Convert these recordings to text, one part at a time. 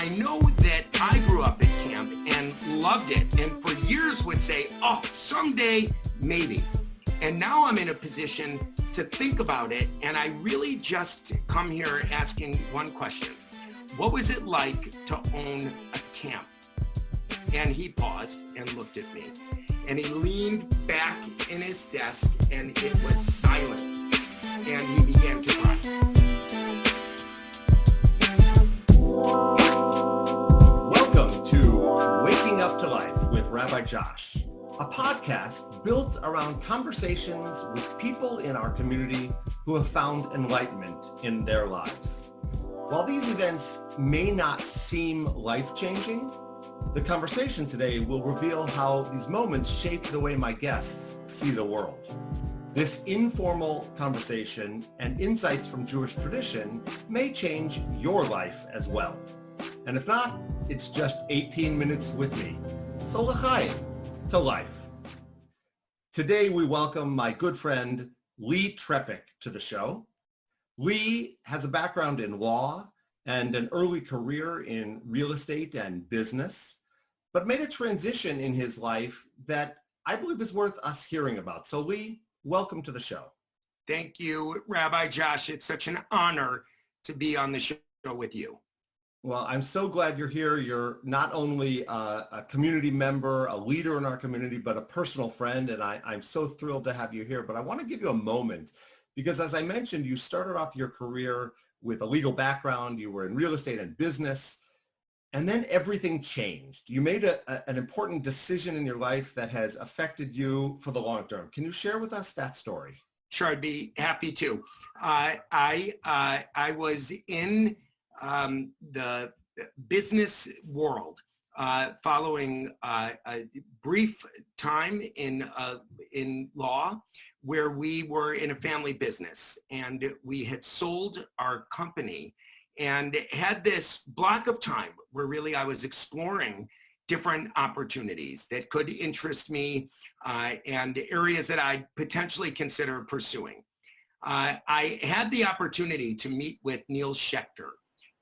I know that I grew up at camp and loved it, and for years would say, oh, someday, maybe. And now I'm in a position to think about it, and I really just come here asking one question. What was it like to own a camp? And he paused and looked at me, and he leaned back in his desk, and it was silent, and he began to cry. Welcome to Waking Up to Life with Rabbi Josh, a podcast built around conversations with people in our community who have found enlightenment in their lives. While these events may not seem life-changing, the conversation today will reveal how these moments shape the way my guests see the world. This informal conversation and insights from Jewish tradition may change your life as well. And if not, it's just 18 minutes with me. So l'chaim, to life. Today we welcome my good friend Lee Trepeck to the show. Lee has a background in law and an early career in real estate and business, but made a transition in his life that I believe is worth us hearing about. So Lee, welcome to the show. Thank you, Rabbi Josh. It's such an honor to be on the show with you. Well, I'm so glad you're here. You're not only a community member, a leader in our community, but a personal friend, and I'm so thrilled to have you here. But I want to give you a moment because, as I mentioned, you started off your career with a legal background. You were in real estate and business, and then everything changed. You made an important decision in your life that has affected you for the long term. Can you share with us that story? Sure, I'd be happy to. I was in the business world following a brief time in law where we were in a family business, and we had sold our company and had this block of time where really I was exploring different opportunities that could interest me and areas that I'd potentially consider pursuing. I had the opportunity to meet with Neil Schechter.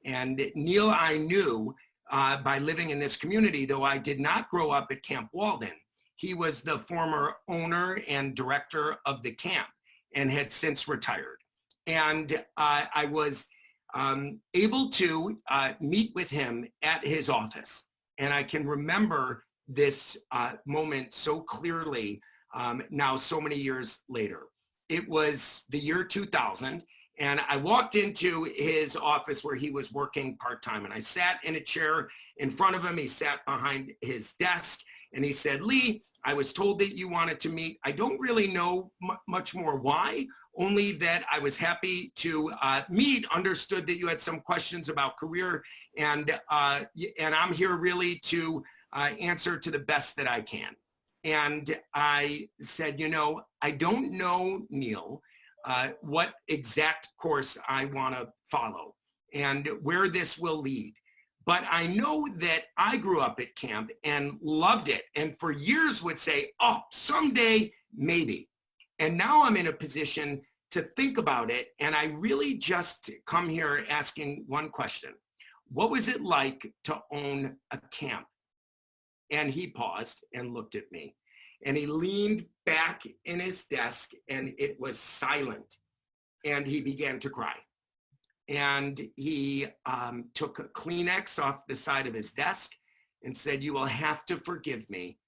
And Neil I knew by living in this community, though I did not grow up at Camp Walden. He was the former owner and director of the camp and had since retired. And I was able to meet with him at his office. And I can remember this moment so clearly now so many years later. It was the year 2000. And I walked into his office where he was working part-time, and I sat in a chair in front of him. He sat behind his desk, and he said, Lee, I was told that you wanted to meet. I don't really know much more why, only that I was happy to meet, understood that you had some questions about career, and I'm here really to answer to the best that I can. And I said, I don't know, Neil, what exact course I want to follow and where this will lead. But I know that I grew up at camp and loved it, and for years would say, oh, someday, maybe. And now I'm in a position to think about it, and I really just come here asking one question. What was it like to own a camp? And he paused and looked at me. And he leaned back in his desk, and it was silent, and he began to cry. And he took a Kleenex off the side of his desk and said, you will have to forgive me.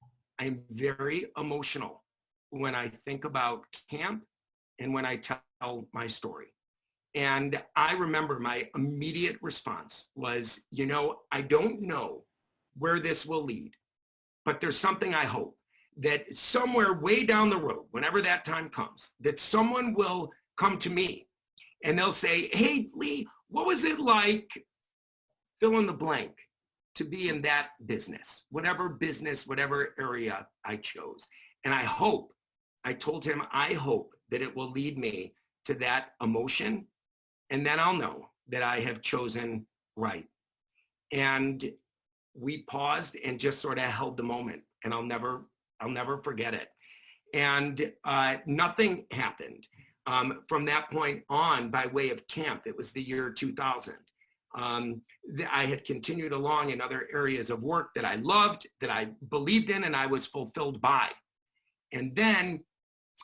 I'm very emotional when I think about camp and when I tell my story. And I remember my immediate response was, I don't know where this will lead, but there's something I hope. That somewhere way down the road, whenever that time comes, that someone will come to me and they'll say, hey, Lee, what was it like, fill in the blank, to be in that business, whatever area I chose. And I told him, I hope that it will lead me to that emotion, and then I'll know that I have chosen right. And we paused and just sort of held the moment, and I'll never forget it. And nothing happened from that point on by way of camp. It was the year 2000. I had continued along in other areas of work that I loved, that I believed in, and I was fulfilled by. And then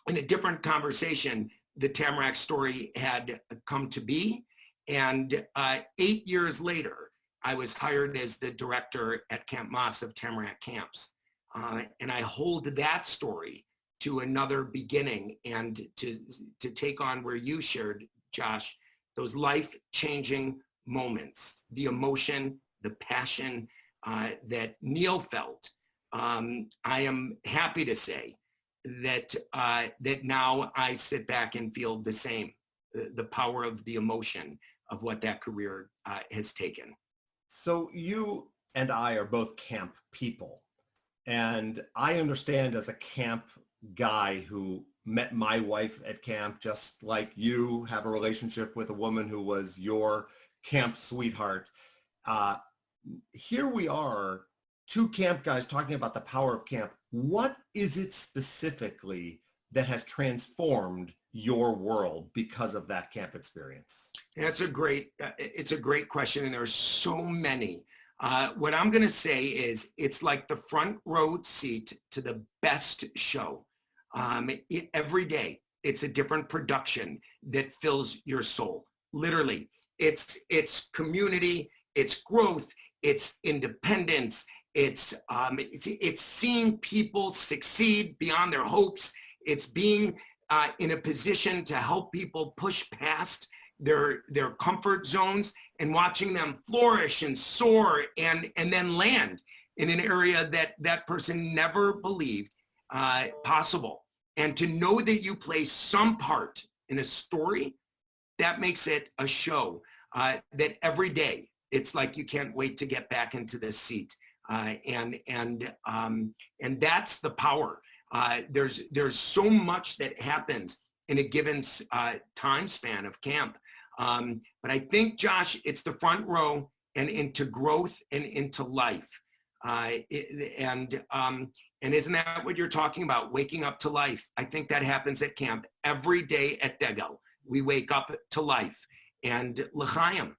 in a different conversation, the Tamarack story had come to be. And 8 years later, I was hired as the director at Camp Moss of Tamarack Camps. And I hold that story to another beginning, and to take on where you shared, Josh, those life-changing moments, the emotion, the passion that Neil felt. I am happy to say that that now I sit back and feel the same, the power of the emotion of what that career has taken. So you and I are both camp people. And I understand, as a camp guy who met my wife at camp, just like you have a relationship with a woman who was your camp sweetheart. Uh, Here we are, two camp guys talking about the power of camp. What is it specifically that has transformed your world because of that camp experience? It's a great question, and there's so many. What I'm going to say is, it's like the front row seat to the best show. Every day, it's a different production that fills your soul. Literally, it's community, it's growth, it's independence, it's seeing people succeed beyond their hopes. It's being in a position to help people push past their comfort zones and watching them flourish and soar and then land in an area that person never believed possible. And to know that you play some part in a story, that makes it a show that every day it's like you can't wait to get back into the seat. And that's the power. There's so much that happens in a given time span of camp. But I think, Josh, it's the front row and into growth and into life. And isn't that what you're talking about? Waking up to life. I think that happens at camp every day at Degel. We wake up to life. And l'chaim,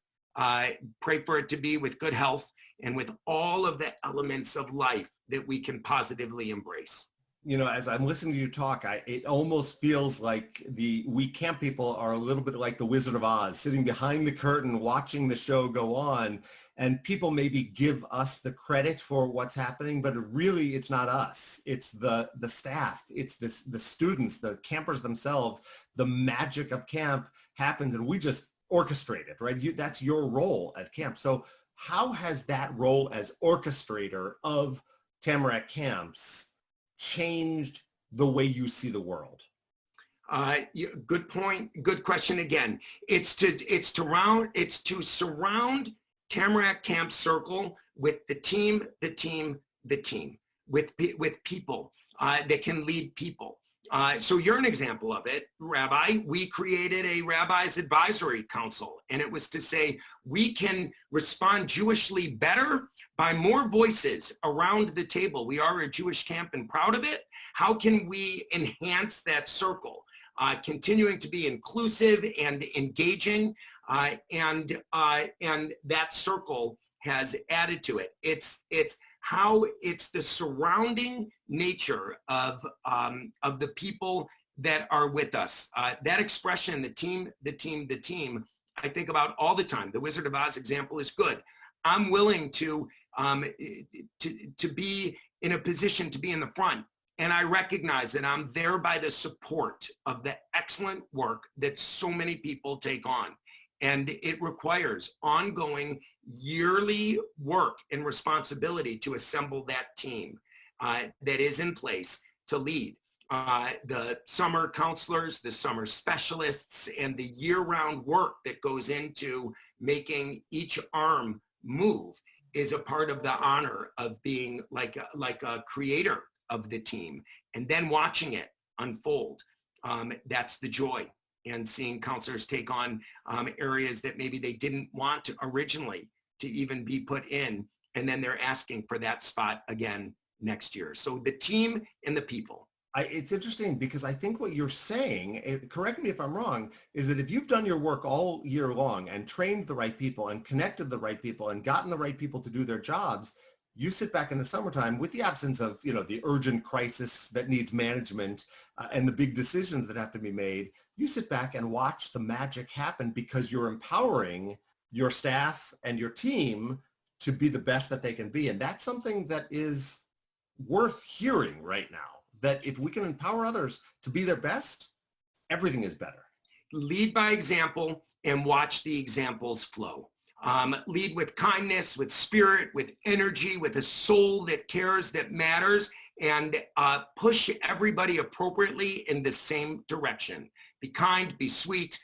pray for it to be with good health and with all of the elements of life that we can positively embrace. You know, as I'm listening to you talk, it almost feels like we camp people are a little bit like the Wizard of Oz, sitting behind the curtain, watching the show go on, and people maybe give us the credit for what's happening, but really it's not us. It's the staff, it's the students, the campers themselves. The magic of camp happens, and we just orchestrate it, right? That's your role at camp. So how has that role as orchestrator of Tamarack Camps changed the way you see the world? Good point. Good question again. It's to surround Tamarack Camp Circle with the team, with people that can lead people. So you're an example of it, Rabbi. We created a Rabbi's Advisory Council, and it was to say we can respond Jewishly better by more voices around the table. We are a Jewish camp and proud of it. How can we enhance that circle, continuing to be inclusive and engaging, and that circle has added to it. It's the surrounding nature of the people that are with us. That expression, the team, I think about all the time. The Wizard of Oz example is good. I'm willing to be in a position to be in the front. And I recognize that I'm there by the support of the excellent work that so many people take on. And it requires ongoing yearly work and responsibility to assemble that team that is in place to lead. The summer counselors, the summer specialists, and the year-round work that goes into making each arm move is a part of the honor of being like a creator of the team, and then watching it unfold. That's the joy. And seeing counselors take on areas that maybe they didn't want to originally to even be put in, and then they're asking for that spot again next year. So the team and the people. It's interesting because I think what you're saying, correct me if I'm wrong, is that if you've done your work all year long and trained the right people and connected the right people and gotten the right people to do their jobs, you sit back in the summertime with the absence of, the urgent crisis that needs management and the big decisions that have to be made. You sit back and watch the magic happen because you're empowering your staff and your team to be the best that they can be. And that's something that is worth hearing right now, that if we can empower others to be their best, everything is better. Lead by example and watch the examples flow. Lead with kindness, with spirit, with energy, with a soul that cares, that matters, and push everybody appropriately in the same direction. Be kind, be sweet,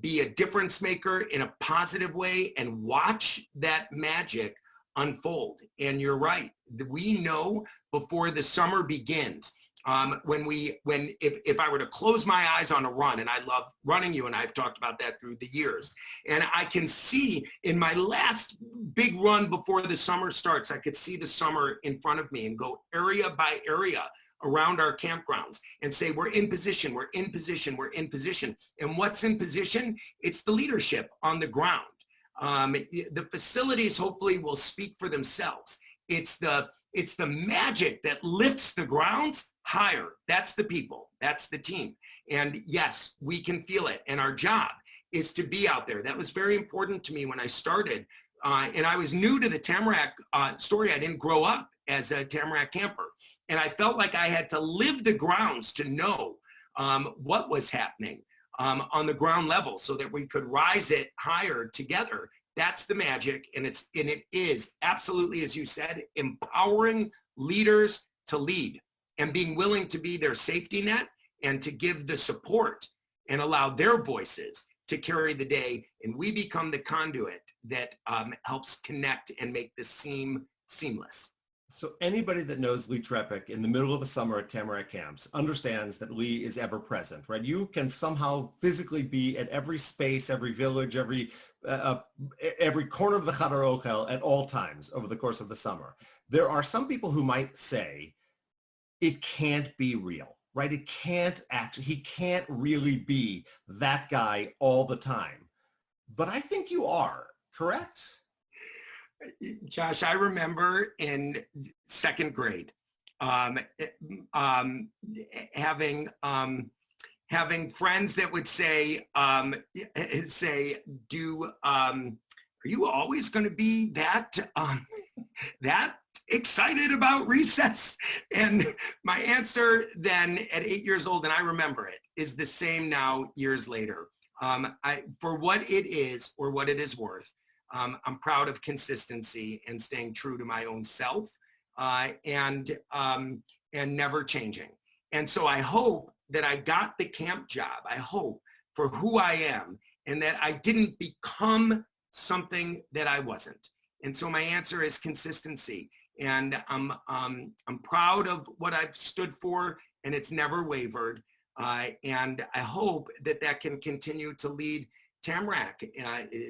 be a difference maker in a positive way, and watch that magic unfold. And you're right. We know before the summer begins, if I were to close my eyes on a run, and I love running, you and I have talked about that through the years, and I can see in my last big run before the summer starts, I could see the summer in front of me and go area by area around our campgrounds and say, we're in position, we're in position, we're in position. And what's in position? It's the leadership on the ground. The facilities hopefully will speak for themselves. It's the magic that lifts the grounds higher. That's the people, that's the team. And yes, we can feel it. And our job is to be out there. That was very important to me when I started. And I was new to the Tamarack story. I didn't grow up as a Tamarack camper. And I felt like I had to live the grounds to know what was happening on the ground level so that we could rise it higher together. That's the magic. And it is absolutely, as you said, empowering leaders to lead and being willing to be their safety net and to give the support and allow their voices to carry the day. And we become the conduit that helps connect and make this seamless. So anybody that knows Lee Trepeck in the middle of a summer at Tamarack Camps understands that Lee is ever present, right? You can somehow physically be at every space, every village, every corner of the Chadar Ochel at all times over the course of the summer. There are some people who might say it can't be real, right? He can't really be that guy all the time. But I think you are, correct? Josh, I remember in second grade having friends that would say, are you always going to be that excited about recess? And my answer then at 8 years old, and I remember it, is the same now years later. For what it is or what it is worth, I'm proud of consistency and staying true to my own self and never changing. And so I hope that I got the camp job. I hope for who I am and that I didn't become something that I wasn't. And so my answer is consistency. And I'm proud of what I've stood for, and it's never wavered. And I hope that can continue to lead Tamarack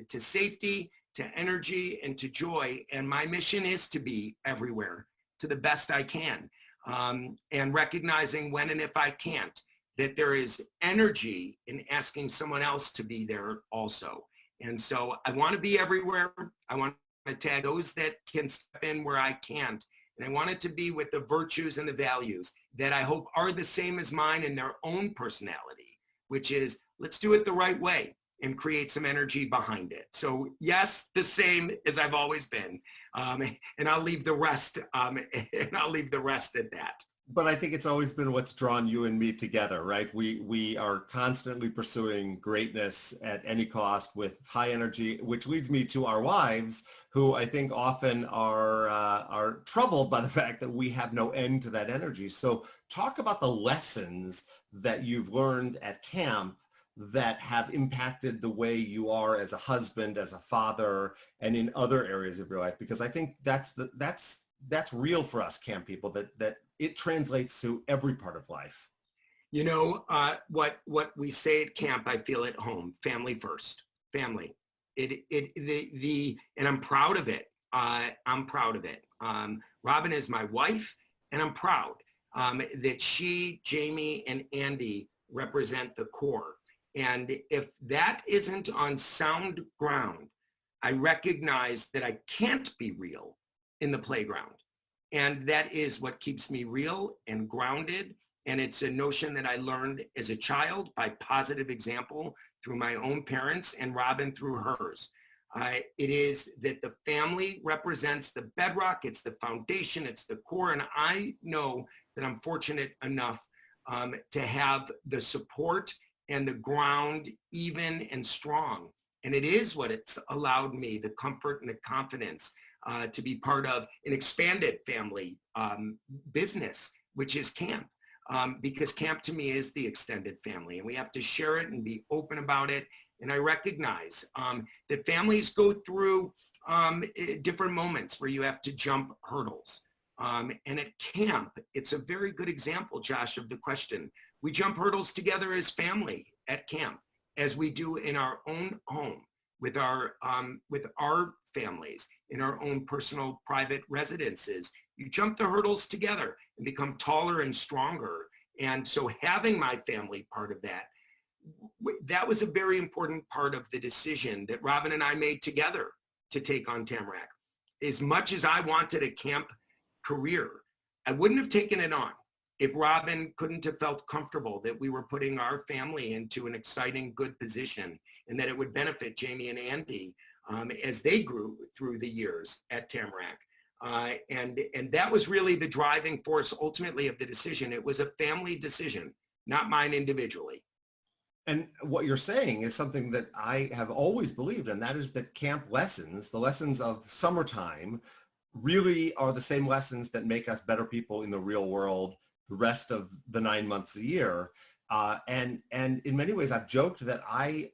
to safety, to energy, and to joy. And my mission is to be everywhere to the best I can. And recognizing when and if I can't, that there is energy in asking someone else to be there also. And so I want to be everywhere. I want to tag those that can step in where I can't. And I want it to be with the virtues and the values that I hope are the same as mine in their own personality, which is let's do it the right way and create some energy behind it. So yes, the same as I've always been. And I'll leave the rest at that. But I think it's always been what's drawn you and me together, right? We are constantly pursuing greatness at any cost with high energy, which leads me to our wives, who I think often are troubled by the fact that we have no end to that energy. So talk about the lessons that you've learned at camp that have impacted the way you are as a husband, as a father, and in other areas of your life, because I think that's real for us camp people, that it translates to every part of life. You know, what we say at camp, I feel at home: family first, family. And I'm proud of it. I'm proud of it. Robin is my wife, and I'm proud. that she, Jamie, and Andy represent the core. And if that isn't on sound ground, I recognize that I can't be real in the playground. And that is what keeps me real and grounded. And it's a notion that I learned as a child by positive example through my own parents and Robin through hers. It is that the family represents the bedrock, it's the foundation, it's the core. And I know that I'm fortunate enough to have the support and the ground even and strong. And it is what it's allowed me, the comfort and the confidence to be part of an expanded family business, which is camp. Because camp to me is the extended family, and we have to share it and be open about it. And I recognize that families go through different moments where you have to jump hurdles. And at camp, it's a very good example, Josh, of the question. We jump hurdles together as family at camp, as we do in our own home with our families, in our own personal private residences. You jump the hurdles together and become taller and stronger. And so having my family part of that, that was a very important part of the decision that Robin and I made together to take on Tamarack. As much as I wanted a camp career, I wouldn't have taken it on if Robin couldn't have felt comfortable that we were putting our family into an exciting, good position, and that it would benefit Jamie and Andy as they grew through the years at Tamarack. And that was really the driving force ultimately of the decision. It was a family decision, not mine individually. And what you're saying is something that I have always believed, and that is that camp lessons, the lessons of summertime, really are the same lessons that make us better people in the real world the rest of the 9 months a year. And in many ways, I've joked that I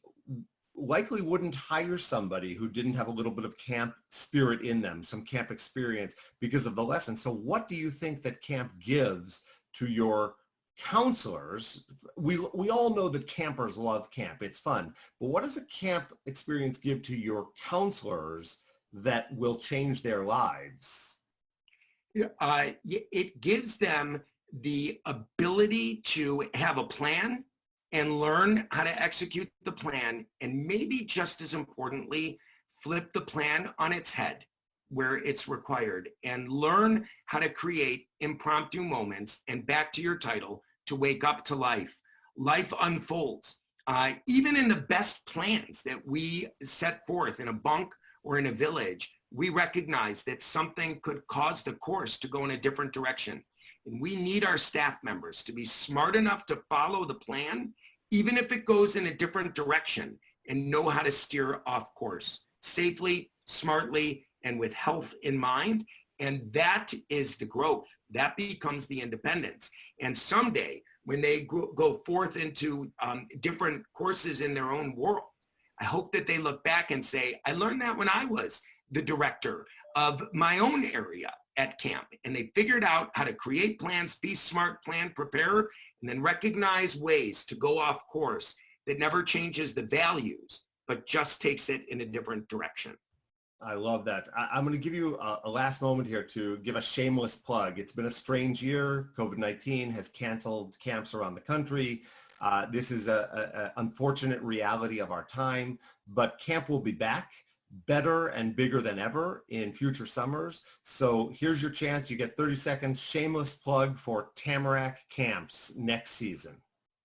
likely wouldn't hire somebody who didn't have a little bit of camp spirit in them, some camp experience, because of the lesson. So what do you think that camp gives to your counselors? We all know that campers love camp. It's fun. But what does a camp experience give to your counselors that will change their lives? It gives them the ability to have a plan and learn how to execute the plan, and maybe just as importantly, flip the plan on its head where it's required and learn how to create impromptu moments. And back to your title, to wake up to life. Life unfolds. Even in the best plans that we set forth in a bunk or in a village, we recognize that something could cause the course to go in a different direction. And we need our staff members to be smart enough to follow the plan, even if it goes in a different direction, and know how to steer off course safely, smartly, and with health in mind. And that is the growth. That becomes the independence. And someday, when they go forth into different courses in their own world, I hope that they look back and say, I learned that when I was the director of my own area at camp. And they figured out how to create plans, be smart, plan, prepare, and then recognize ways to go off course that never changes the values, but just takes it in a different direction. I love that. I'm going to give you a last moment here to give a shameless plug. It's been a strange year. COVID-19 has canceled camps around the country. This is an unfortunate reality of our time, but camp will be back better and bigger than ever in future summers. So here's your chance. You get 30 seconds. Shameless plug for Tamarack Camps next season.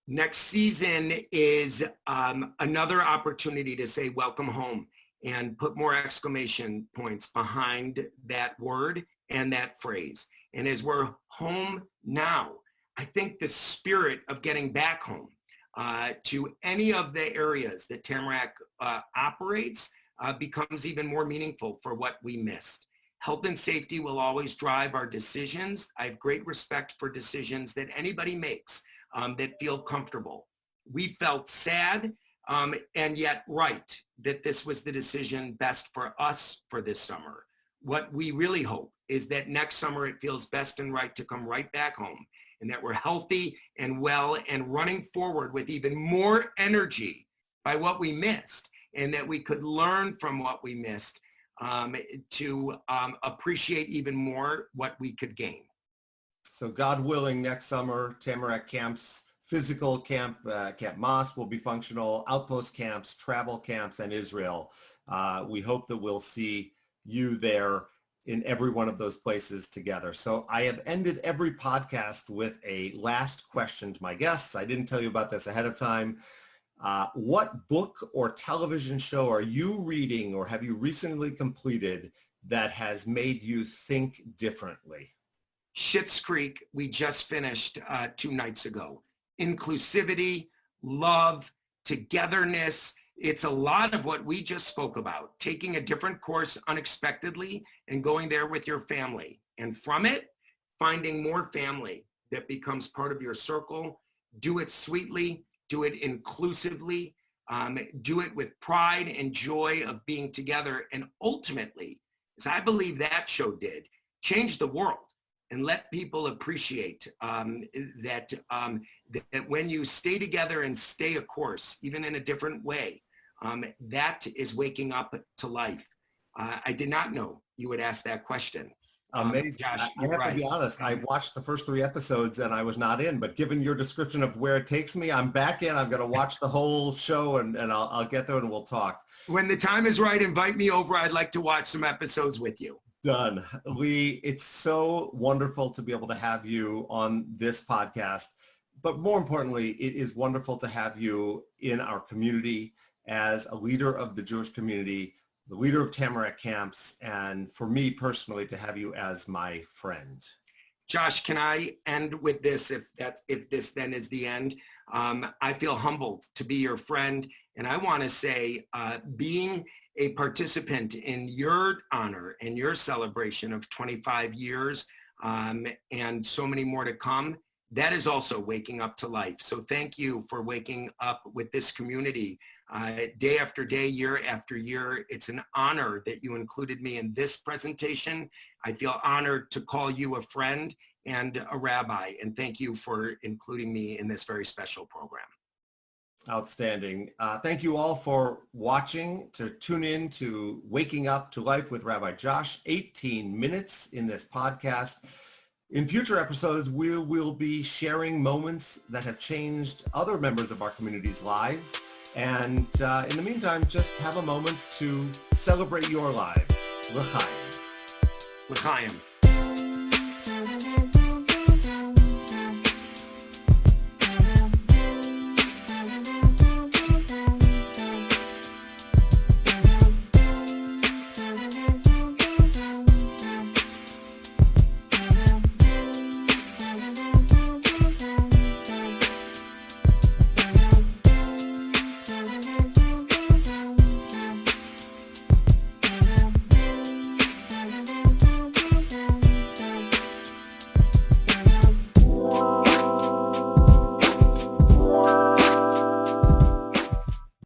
Next season is another opportunity to say welcome home and put more exclamation points behind that word and that phrase. And as we're home now, I think the spirit of getting back home to any of the areas that Tamarack operates becomes even more meaningful for what we missed. Health and safety will always drive our decisions. I have great respect for decisions that anybody makes that feel comfortable. We felt sad and yet right that this was the decision best for us for this summer. What we really hope is that next summer it feels best and right to come right back home, and that we're healthy and well and running forward with even more energy by what we missed, and that we could learn from what we missed to appreciate even more what we could gain. So God willing, next summer, Tamarack Camps, physical camp, Camp Moss will be functional, outpost camps, travel camps, and Israel. We hope that we'll see you there in every one of those places together. So I have ended every podcast with a last question to my guests. I didn't tell you about this ahead of time. What book or television show are you reading or have you recently completed that has made you think differently? Schitt's Creek, we just finished 2 nights ago. Inclusivity, love, togetherness. It's a lot of what we just spoke about, taking a different course unexpectedly and going there with your family. And from it, finding more family that becomes part of your circle. Do it sweetly, do it inclusively, do it with pride and joy of being together. And ultimately, as I believe that show did, change the world. And let people appreciate that when you stay together and stay a course, even in a different way, that is waking up to life. I did not know you would ask that question. Amazing. Josh, I have right. to be honest, I watched the first 3 episodes and I was not in, but given your description of where it takes me, I'm back in. I'm going to watch the whole show and I'll get there and we'll talk. When the time is right, invite me over. I'd like to watch some episodes with you. Done. Lee, it's so wonderful to be able to have you on this podcast, but more importantly, it is wonderful to have you in our community as a leader of the Jewish community, the leader of Tamarack Camps, and for me personally, to have you as my friend. Josh, can I end with this if this then is the end? I feel humbled to be your friend, and I want to say being a participant in your honor and your celebration of 25 years and so many more to come, that is also waking up to life. So thank you for waking up with this community day after day, year after year. It's an honor that you included me in this presentation. I feel honored to call you a friend and a rabbi, and thank you for including me in this very special program. Outstanding. Thank you all for watching, to tune in to Waking Up to Life with Rabbi Josh, 18 minutes in this podcast. In future episodes, we will be sharing moments that have changed other members of our community's lives. And in the meantime, just have a moment to celebrate your lives. L'chaim. L'chaim.